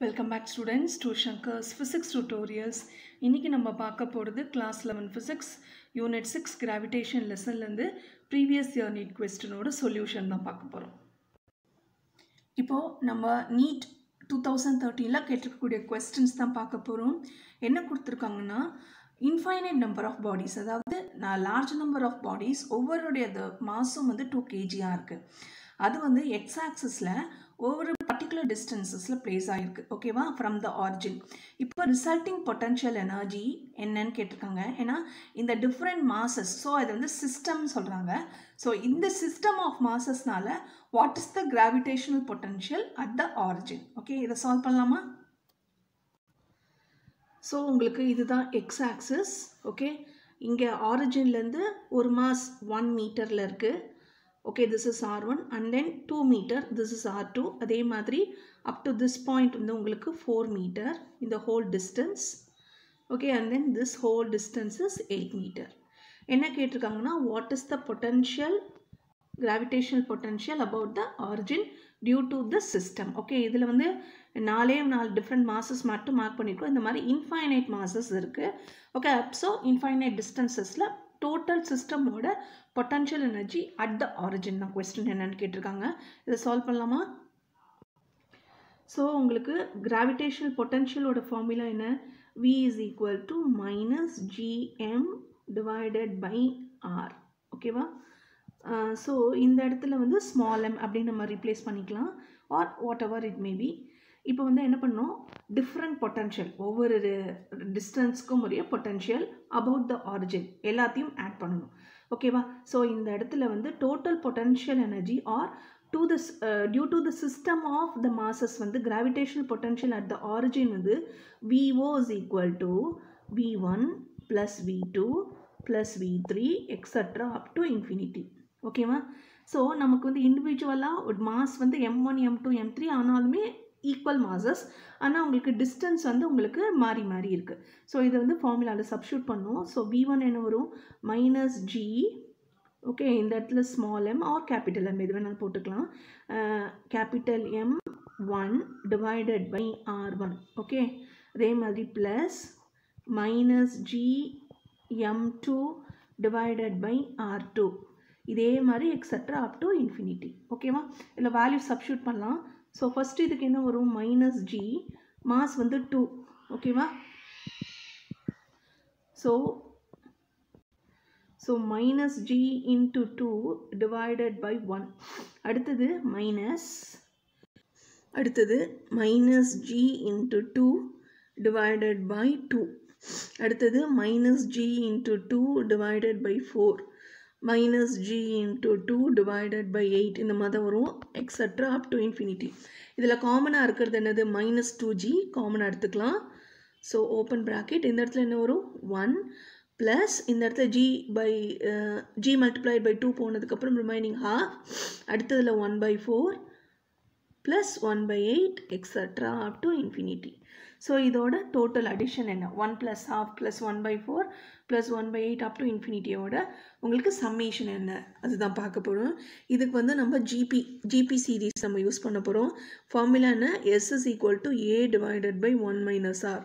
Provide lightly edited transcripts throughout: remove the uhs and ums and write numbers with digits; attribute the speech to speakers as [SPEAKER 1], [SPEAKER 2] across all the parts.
[SPEAKER 1] Welcome back students to Shankar's Physics Tutorials. இன்னைக்கு நம்ம பார்க்க போகிறது Class 11 Physics Unit 6 Gravitation Lessonலேருந்து Previous Year NEET Questionோட Solution தான் பார்க்க போகிறோம். இப்போது நம்ம NEET 2013ல கேட்டிருக்கக்கூடிய questions தான் பார்க்க போகிறோம். என்ன கொடுத்துருக்காங்கன்னா infinite number of bodies, அதாவது large number of bodies, ஒவ்வொருடைய மாஸும் வந்து 2 kg இருக்குது. அது வந்து x-axisல ஒவ்வொரு particular distancesல place ஆயிருக்கு. ஓகேவா? From the origin. இப்போ resulting potential energy என்னன்னு கேட்டிருக்காங்க. ஏன்னா இந்த different masses, so அது வந்து system சொல்கிறாங்க. So இந்த system of massesனால what is the gravitational potential at the origin? Okay, இதை சால்வ் பண்ணலாமா? ஸோ உங்களுக்கு இதுதான் x-axis. ஓகே, இங்கே ஆரிஜின்லேருந்து ஒரு மாஸ் 1 மீட்டரில் இருக்குது. Okay, this is R1 and then 2 meter, this is R2. அதே மாதிரி up to this point வந்து உங்களுக்கு 4 meter in the whole distance. Okay, and then this whole distance is 8 meter. என்ன கேட்டிருக்காங்கன்னா what is the potential, gravitational potential about the origin due to the system. Okay, இதில் வந்து 4 different masses மட்டும் mark பண்ணியிருக்கோம். இந்த மாதிரி infinite masses இருக்குது. Okay, so infinite distancesல total system ஓட potential energy at the origin தான் question என்னன்னு கேட்டிருக்காங்க. இதை சால்வ் பண்ணலாமா? ஸோ உங்களுக்கு gravitational potential ஓட ஃபார்முலா என்ன? V is equal to minus gm divided by r. ஓகேவா? ஸோ இந்த இடத்துல வந்து small m அப்படின்னு நம்ம replace பண்ணிக்கலாம், or whatever it may be. இப்போ வந்து என்ன பண்ணோம், டிஃப்ரெண்ட் பொட்டன்ஷியல், ஒவ்வொரு டிஸ்டன்ஸ்க்கும் உரிய பொட்டன்ஷியல் அபவுட் த ஆரிஜின் எல்லாத்தையும் ஆட் பண்ணணும். ஓகேவா? ஸோ இந்த இடத்துல வந்து total potential energy or to the due to the system of the masses வந்து gravitational potential at the origin வந்து VO is equal to V1 plus V2 plus V3 extra up to infinity. ஓகேவா? So நமக்கு வந்து இண்டிவிஜுவலாக ஒரு mass வந்து M1 M2 M3 ஆனாலுமே equal masses, ஆனால் உங்களுக்கு டிஸ்டன்ஸ் வந்து உங்களுக்கு மாறி மாறி இருக்குது. ஸோ இதை வந்து ஃபார்முலாவில் சப்ஸ்டியூட் பண்ணுவோம். ஸோ V1 என்ன வரும்? Minus G. ஓகே, இந்த இடத்துல small m or capital M எது வேணாலும் போட்டுக்கலாம். Capital M1 divided by R1. Okay, அதே மாதிரி plus minus GM2 divided by R2. இதே மாதிரி எக்ஸட்ரா அப் டு இன்ஃபினிட்டி. ஓகேவா? இதில் வேல்யூ சப்ஸ்டியூட் பண்ணலாம். ஸோ ஃபஸ்ட்டு இதுக்கு என்ன வரும்? மைனஸ் G, மாஸ் வந்து 2. ஓகேவா? So minus G into 2 divided by 1. அடுத்தது minus G into 2 divided by 2. அடுத்தது minus G into 2 divided by 4. minus G into 2 divided by 8. இந்த மாதிரி வரும் etc up to infinity. இதில் காமனாக இருக்கிறது என்னது? minus 2G காமனாக எடுத்துக்கலாம். ஸோ ஓப்பன் ப்ராக்கெட், இந்த இடத்துல என்ன வரும்? 1 ப்ளஸ் இந்த இடத்துல G multiplied by 2 போனதுக்கப்புறம் ரிமைனிங் half. அடுத்ததில் 1/4 plus 1/8 etc up to infinity. So இதோட டோட்டல் அடிஷன் என்ன? 1 plus half plus 1/4 plus 1/8 up to இன்ஃபினிட்டியோட உங்களுக்கு சம்மேஷன் என்ன, அதுதான் பார்க்க போகிறோம். இதுக்கு வந்து நம்ம ஜிபி சீரீஸ் நம்ம யூஸ் பண்ண போகிறோம். ஃபார்முலா என்ன? S is equal to A divided by 1 minus R.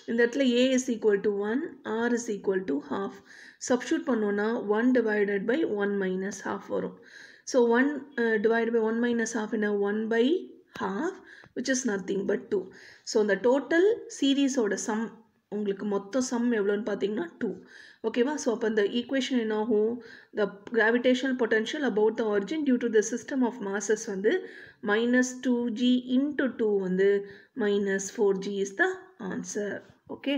[SPEAKER 1] இந்த இடத்துல A is equal to 1, R is equal to half. Substitute பண்ணோன்னா 1 divided by 1 minus half வரும். So 1 divided by 1 minus half என்ன? 1/half, which is nothing but 2. So இந்த total சீரீஸோட some, உங்களுக்கு மொத்த some எவ்வளோன்னு பார்த்தீங்கன்னா 2. ஓகேவா? ஸோ அப்போ இந்த ஈக்குவேஷன் என்ன ஆகும்? The gravitational potential about the origin due to the system of masses வந்து minus 2G into 2 வந்து minus 4G is the answer. Okay,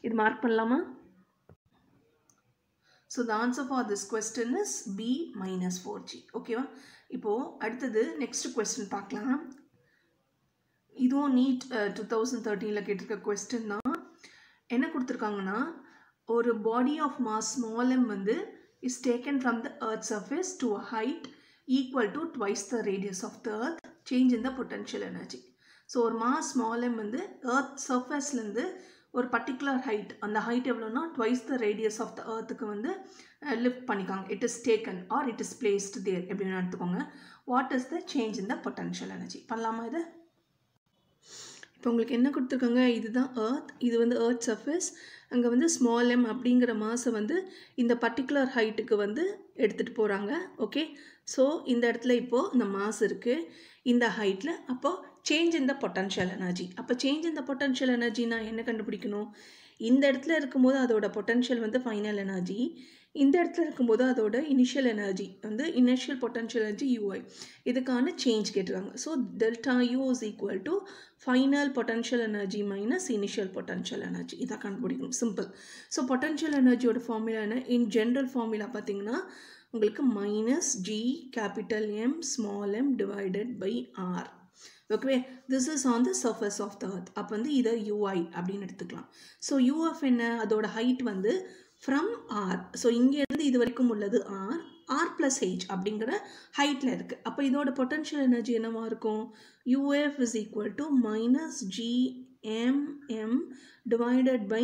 [SPEAKER 1] இது மார்க் பண்ணலாமா? So the answer for this question is B minus 4G. ஓகேவா? இப்போது அடுத்தது next question பார்க்கலாம். இதுவும் NEET 2013ல் கேட்டிருக்க கொஸ்டின் தான். என்ன கொடுத்துருக்காங்கன்னா, ஒரு body of mass small m வந்து is taken from the earth surface to a height equal to twice the radius of the earth, change in the potential energy. So ஒரு mass small m வந்து earth சர்ஃபேஸ்லேருந்து ஒரு particular height, அந்த height எவ்வளோன்னா twice the radius of the எர்த்துக்கு வந்து lift பண்ணிக்காங்க. It is taken or it is placed there எப்படின்னு எடுத்துக்கோங்க. What is the change in the potential energy? பண்ணலாமா இதை? இப்போ உங்களுக்கு என்ன கொடுத்துருக்காங்க, இதுதான் எர்த், இது வந்து எர்த் சர்ஃபேஸ், அங்கே வந்து ஸ்மால் எம் அப்படிங்கிற மாஸை வந்து இந்த பர்டிகுலர் ஹைட்டுக்கு வந்து எடுத்துகிட்டு போகிறாங்க. ஓகே, ஸோ இந்த இடத்துல இப்போது இந்த மாஸ் இருக்குது இந்த ஹைட்டில். அப்போது change in the potential energy. அப்போ சேஞ்ச் இன் த பொட்டன்ஷியல் எனர்ஜினா என்ன கண்டுபிடிக்கணும், இந்த இடத்துல இருக்கும்போது அதோட பொட்டன்ஷியல் வந்து ஃபைனல் எனர்ஜி, இந்த இடத்துல இருக்கும்போது அதோட இனிஷியல் எனர்ஜி வந்து இனிஷியல் பொட்டன்ஷியல் எனர்ஜி யூஐ, இதுக்கான சேஞ்ச் கேட்டிருக்காங்க. So delta U is equal to final potential energy minus initial potential energy. இதை கண்டுபிடிக்கணும், சிம்பிள். ஸோ பொட்டன்ஷியல் எனர்ஜியோட ஃபார்முலா என்ன, இன் ஜென்ரல் ஃபார்முலா பார்த்தீங்கன்னா உங்களுக்கு minus G capital M small M divided by R. Okay, this is on the surface of the Earth. அப்போ வந்து இதை UI அப்படின்னு எடுத்துக்கலாம். ஸோ யூஎஃப் என்ன, அதோட ஹைட் வந்து ஃப்ரம் ஆர், ஸோ இங்கேருந்து இது வரைக்கும் உள்ளது ஆர், ஆர் ப்ளஸ் ஹெச் அப்படிங்கிற ஹைட்டில் இருக்குது. அப்போ இதோட பொட்டன்ஷியல் எனர்ஜி என்னவாக இருக்கும், UF is equal to minus GMM divided by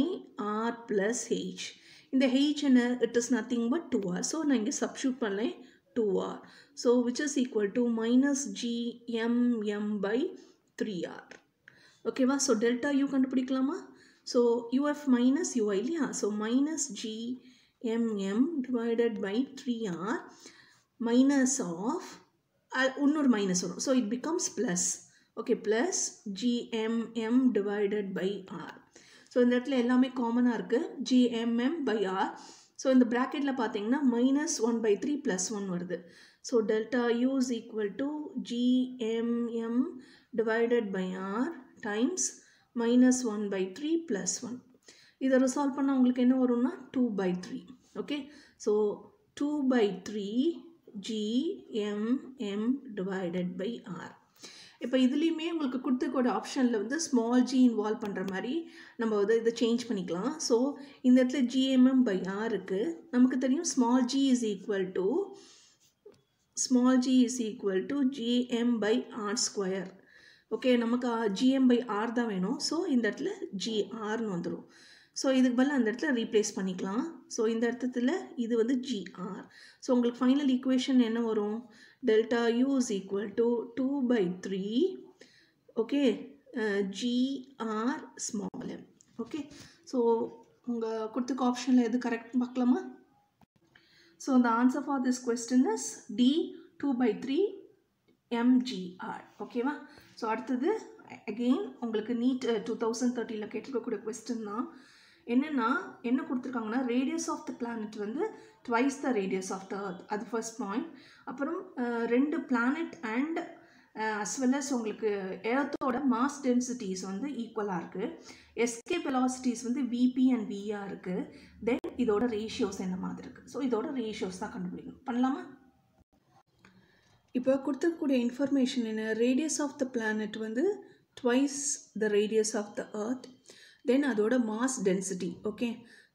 [SPEAKER 1] R plus H. இந்த ஹெச் என்ன, it is nothing but 2r. So நான் இங்கே சப்ஸ்டியூட் பண்ணேன் 2r. So which is equal to minus GMM by 3r. ஓகேவா, so delta U கண்டுபிடிக்கலாமா. So UF minus UI இல்லையா, so minus GMM divided by 3r minus of இன்னொரு minus வரும், so it becomes plus. Okay, plus GMM divided by R. So இந்த இடத்துல எல்லாமே காமனாக இருக்குது, ஜிஎம்எம் பை ஆர். ஸோ இந்த ப்ராக்கெட்டில் பார்த்தீங்கன்னா மைனஸ் 1/3 ப்ளஸ் 1 வருது. So delta U is equal to GMM divided by R times minus 1/3 plus 1. இதை ரிசால்வ் பண்ணால் உங்களுக்கு என்ன வரும்னா 2/3. Okay, so 2/3 GMM divided by R. இப்போ இதுலேயுமே உங்களுக்கு கொடுத்துருக்கோட ஆப்ஷனில் வந்து ஸ்மால் ஜி இன்வால்வ் பண்ணுற மாதிரி நம்ம வந்து இதை சேஞ்ச் பண்ணிக்கலாம். ஸோ இந்த இடத்துல ஜிஎம்எம் பை ஆர் இருக்குது, நமக்கு தெரியும் small G is equal to GM by R square. Okay, நமக்கு ஜிஎம் பை ஆர் தான் வேணும், ஸோ இந்த இடத்துல ஜிஆர்னு வந்துடும். ஸோ இதுக்கு பதில் அந்த இடத்துல ரீப்ளேஸ் பண்ணிக்கலாம். ஸோ இந்த இடத்துல இது வந்து ஜிஆர். ஸோ உங்களுக்கு ஃபைனல் ஈக்குவேஷன் என்ன வரும், delta U is equal to 2/3 okay GR small M. Okay, so உங்கள் கொடுத்துக்க ஆப்ஷனில் எது கரெக்ட் பார்க்கலாமா. So the answer for this question is D 2/3 mgr. ஓகேவா, ஸோ அடுத்தது அகெயின் உங்களுக்கு நீட் 2013 கேட்டிருக்கக்கூடிய கொஸ்டின் தான். என்னென்னா என்ன கொடுத்துருக்காங்கன்னா, ரேடியஸ் ஆஃப் த பிளானட் வந்து twice the radius of the Earth, அது ஃபர்ஸ்ட் பாயிண்ட். அப்புறம் 2 planet and as well as உங்களுக்கு எர்த்தோட மாஸ் டென்சிட்டிஸ் வந்து ஈக்குவலாக இருக்குது, எஸ்கேப் வெலாசிட்டிஸ் வந்து விபி அண்ட் விஆர் இருக்குது, தென் இதோட ரேஷியோஸ் என்ன மாதிரி இருக்குது. ஸோ இதோட ரேஷியோஸ் தான் கண்டுபிடிக்கணும். பண்ணலாமா. இப்போ கொடுத்துருக்கக்கூடிய இன்ஃபர்மேஷன் என்ன, ரேடியஸ் ஆஃப் த பிளானட் வந்து twice the radius of the earth, then அதோட mass density. Okay,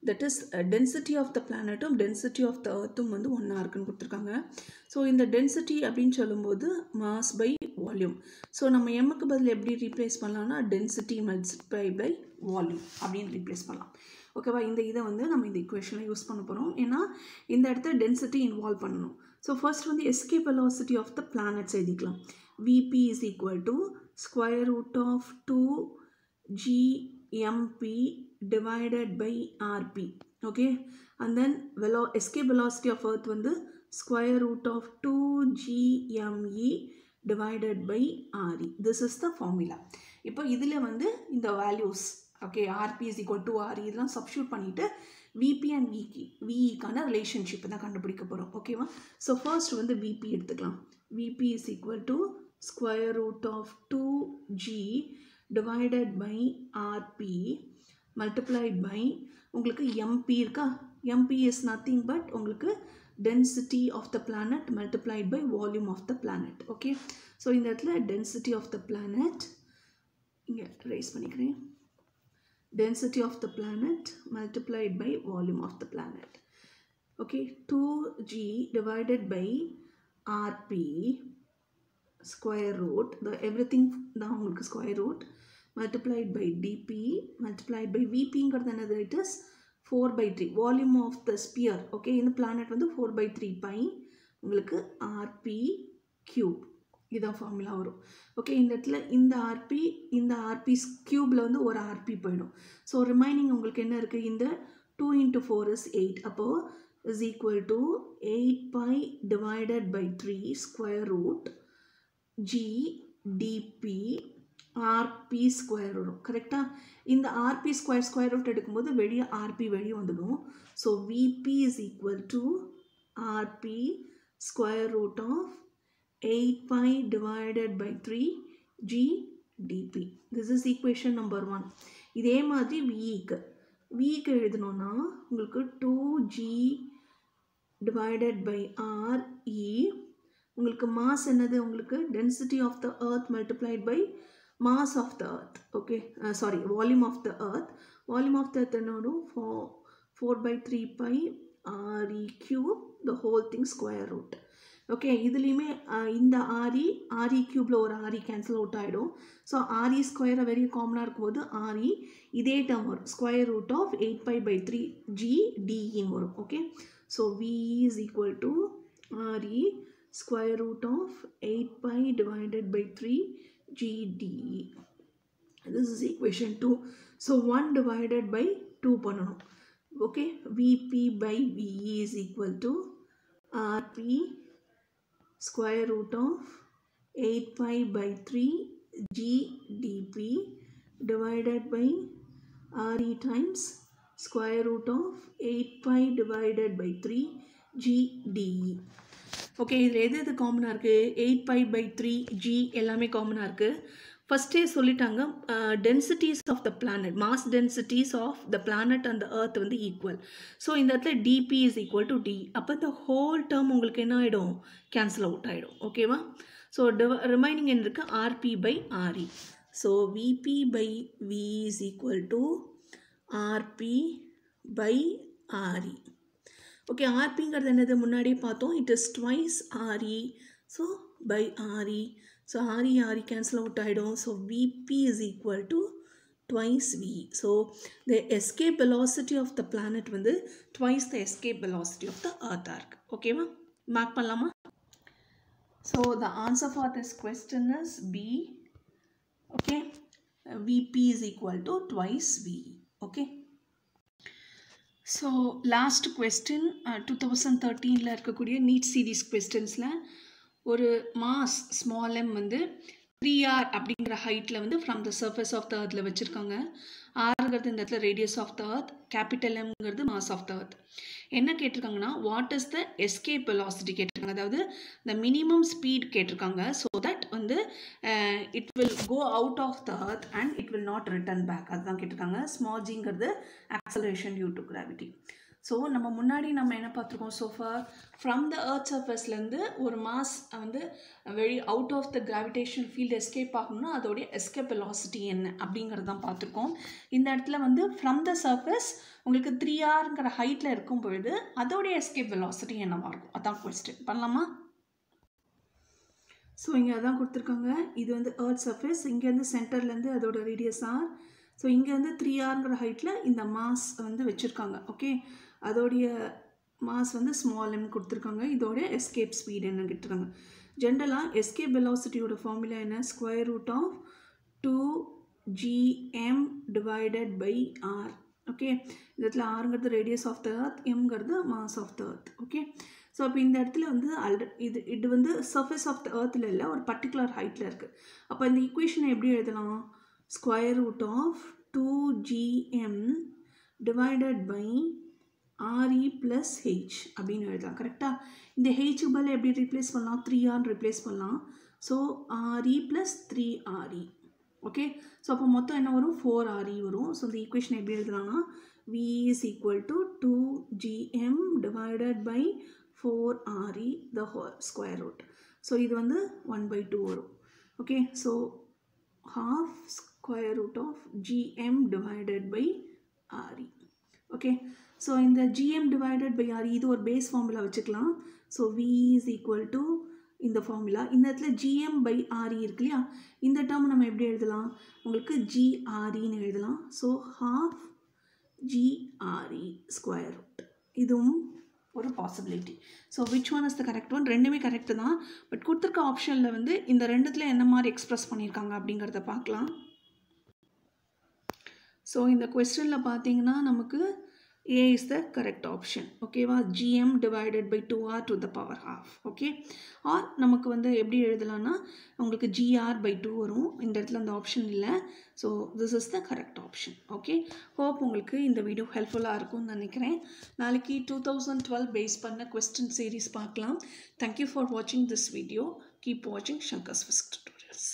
[SPEAKER 1] that is density of the பிளானட்டும் டென்சிட்டி ஆஃப் த எர்த்தும் வந்து ஒன்றா இருக்குன்னு கொடுத்துருக்காங்க. ஸோ இந்த டென்சிட்டி அப்படின்னு சொல்லும்போது மாஸ் பை வால்யூம். ஸோ நம்ம எம்முக்கு பதில் எப்படி ரீப்ளேஸ் பண்ணலாம்னா டென்சிட்டி மல்டிப்ளை பை வால்யூம் அப்படின்னு ரீப்ளேஸ் பண்ணலாம். ஓகேவா, இந்த இதை வந்து நம்ம இந்த இக்குவேஷனில் யூஸ் பண்ண போகிறோம், ஏன்னா இந்த இடத்துல டென்சிட்டி இன்வால்வ் பண்ணணும். ஸோ ஃபர்ஸ்ட் வந்து escape velocity of the planet's எழுதிக்கலாம். VP is equal to square root of 2gmp divided by rp. Okay, and then escape velocity of earth வந்து square root of 2gme divided by re. This is the formula. இப்போ இதில் வந்து இந்த values okay rp is equal to re இதெல்லாம் substitute பண்ணிட்டு vp and veக்கான relationship தான் கண்டுபிடிக்க போகிறோம். ஓகேவா, ஸோ ஃபர்ஸ்ட் வந்து vp எடுத்துக்கலாம். vp is equal to square root of 2g divided by rp multiplied by உங்களுக்கு mp இருக்கா, mp is nothing but உங்களுக்கு density of the planet multiplied by volume of the planet. Okay, so இந்த இடத்துல density of the planet இங்கே raise பண்ணிக்கிறேன், density of the planet multiplied by volume of the planet. Okay, 2g divided by rp square root, the everything தான் உங்களுக்கு square root multiplied by dp multiplied by vp ங்கிறது என்னது, it is 4/3 volume of the sphere. okay, இந்த planet வந்து 4/3 pi உங்களுக்கு rp cube. இதான் formula வரும். Okay, இந்த இடத்துல இந்த ஆர்பி கியூபில் வந்து ஒரு ஆர்பி போயிடும். ஸோ ரிமைனிங் உங்களுக்கு என்ன இருக்குது, இந்த 2 into 4 is 8. அப்போது is equal to 8 pi divided by 3 square root g dp rp square வரும். கரெக்டாக? இந்த rp ஸ்கொயர் ரூட் எடுக்கும்போது வெளியே rp வெளியே வந்துடும். So vp is equal to rp square root of 8 pi divided by 3 g dp. This is equation number 1. இதே மாதிரி vக்கு எழுதணும்னா உங்களுக்கு 2g divided by re, உங்களுக்கு mass என்னது, உங்களுக்கு density of the earth multiplied by mass of the earth. Okay, sorry, volume of the earth. Volume of the earth என்னோட 4 by 3 pi re cube the whole thing square root. Okay, இதுலேயுமே இந்த re க்யூப்பில் ஒரு re cancel out ஆகிடும். So re ஸ்கொயரை very காமனாக இருக்கும்போது re இதே டேர்ம் வரும், square root of 8 pi by 3 g dன்னு வரும். Okay, so v is equal to re square root of 8 pi divided by 3 g de. This is equation 2. So 1 divided by 2 பண்ணணும். Okay, vp by ve is equal to rp square root of 8 pi by 3 g dp divided by re times square root of 8 pi divided by 3 g de. Okay, இதில் எது காமனாக இருக்குது, 8 pi by 3 g எல்லாமே காமனாக இருக்குது. ஃபஸ்ட்டே சொல்லிட்டாங்க densities of the planet, mass densities of the planet and the earth வந்து ஈக்குவல். ஸோ இந்த இடத்துல DP is equal to D. அப்போ இந்த ஹோல் டேர்ம் உங்களுக்கு என்ன ஆகிடும், கேன்சல் அவுட் ஆகிடும். ஓகேவா? ஸோ ரிமைனிங் என்ன இருக்குது, RP by RE. So VP by V is equal to RP by RE. Okay, ஆர்பிங்கிறது என்னது, முன்னாடியே பார்த்தோம், it is twice RE. So by RE. So re cancel out ஆயிடும். So vp is equal to twice v. So the escape velocity of the planet வந்து twice the escape velocity of the earth இருக்கு. ஓகேவா? Mark பண்ணலாமா? So the answer for this question is B. Okay, vp is equal to twice v. Okay. So last question 2013ல இருக்கக்கூடிய NEET series கொஸ்டின்ஸில் ஒரு mass small M வந்து 3r அப்படிங்கிற ஹைட்டில் வந்து from the surface of the எர்த்தில் வச்சுருக்காங்க. ஆறுங்கிறது இந்த இடத்துல radius of the earth, capital எம்ங்கிறது மாஸ் ஆஃப் த எர்த். என்ன கேட்டிருக்காங்கன்னா, what is the escape velocity கேட்டிருக்காங்க, அதாவது த மினிமம் ஸ்பீட் கேட்டிருக்காங்க. ஸோ தட் வந்து it will go out of the earth and it will not return back, அதுதான் கேட்டிருக்காங்க. Small ஜிங்கிறது acceleration due to gravity. So நம்ம முன்னாடி நம்ம என்ன பார்த்துருக்கோம், சோஃபார் ஃப்ரம் த எர்த் சர்ஃபேஸ்லேருந்து ஒரு மாஸ் வந்து வெளி out of the gravitation field escape ஆகணும்னா அதோடைய எஸ்கேப் வெலாசிட்டி என்ன அப்படிங்கிறது தான் பார்த்துருக்கோம். இந்த இடத்துல வந்து ஃப்ரம் த சர்ஃபேஸ் உங்களுக்கு 3rங்கிற ஹைட்டில் இருக்கும் பொழுது அதோடைய எஸ்கேப் வெலாசிட்டி என்னவாக இருக்கும், அதான் கொஸ்டின். பண்ணலாமா? ஸோ இங்கே அதான் கொடுத்துருக்காங்க. இது வந்து எர்த் சர்ஃபேஸ், இங்கேருந்து சென்டர்லேருந்து அதோட ரேடியஸ் ஆர். ஸோ இங்கேருந்து 3rங்கிற ஹைட்டில் இந்த மாஸ் வந்து வச்சுருக்காங்க. ஓகே, அதோடைய மாஸ் வந்து ஸ்மால் எம் கொடுத்துருக்காங்க. இதோட எஸ்கேப் ஸ்பீட் என்ன கேட்டிருக்காங்க. ஜென்ரலாக எஸ்கேப் வெலாசிட்டியோட ஃபார்முலா என்ன, square root of 2gm divided by R. Okay, இந்த இடத்துல ஆறுங்கிறது ரேடியஸ் ஆஃப் த எர்த், எம்ங்கிறது mass of the earth. Okay, so அப்போ இந்த இடத்துல வந்து இது வந்து சர்ஃபேஸ் ஆஃப் த எர்த்தில் இல்லை, ஒரு பர்டிகுலர் ஹைட்டில் இருக்குது. அப்போ இந்த ஈக்குவேஷனை எப்படி எழுதலாம், square root of 2gm divided by re plus h அப்படின்னு எழுதலாம். கரெக்டாக? இந்த ஹெச்சுக்கு பதில் எப்படி ரீப்ளேஸ் பண்ணலாம், 3r ரீப்ளேஸ் பண்ணலாம். So re plus 3re. Okay, so அப்போ மொத்தம் என்ன வரும், 4re வரும். ஸோ இந்த ஈக்குவேஷன் எப்படி எழுதலாம்னா, v is equal to 2gm divided by 4re the whole square root. So இது வந்து 1/2 வரும். Okay, so half square root of gm divided by re. Okay, so இந்த gm divided by re இது ஒரு Bayes formula வச்சுக்கலாம். So v is equal to இந்த formula, இந்த இடத்துல gm by re இருக்கு இல்லையா, இந்த டேர்ம் நம்ம எப்படி எழுதலாம், உங்களுக்கு grன்னு எழுதலாம். So half gre square root, இதுவும் ஒரு possibility. So which one is the correct one? ரெண்டுமே கரெக்டு தான். பட் கொடுத்துருக்க ஆப்ஷனில் வந்து இந்த ரெண்டுத்தில் என்ன மாதிரி எக்ஸ்ப்ரெஸ் பண்ணியிருக்காங்க அப்படிங்கிறத பார்க்கலாம். ஸோ இந்த கொஸ்டினில் பார்த்தீங்கன்னா நமக்கு A is the correct option. ஓகேவா? gm divided by 2r to the power half. Okay, r நமக்கு வந்து எப்படி எழுதலாம்னா உங்களுக்கு gr by 2 வரும். இந்த இடத்துல அந்த ஆப்ஷன் இல்லை. So this is the correct option. Okay, hope உங்களுக்கு இந்த வீடியோ ஹெல்ப்ஃபுல்லாக இருக்கும்னு நினைக்கிறேன். நாளைக்கு 2012 பேஸ் பண்ண கொஸ்டின் சீரீஸ் பார்க்கலாம். தேங்க்யூ ஃபார் வாட்சிங் திஸ் வீடியோ. கீப் வாட்சிங் Shankar's Physics Tutorials.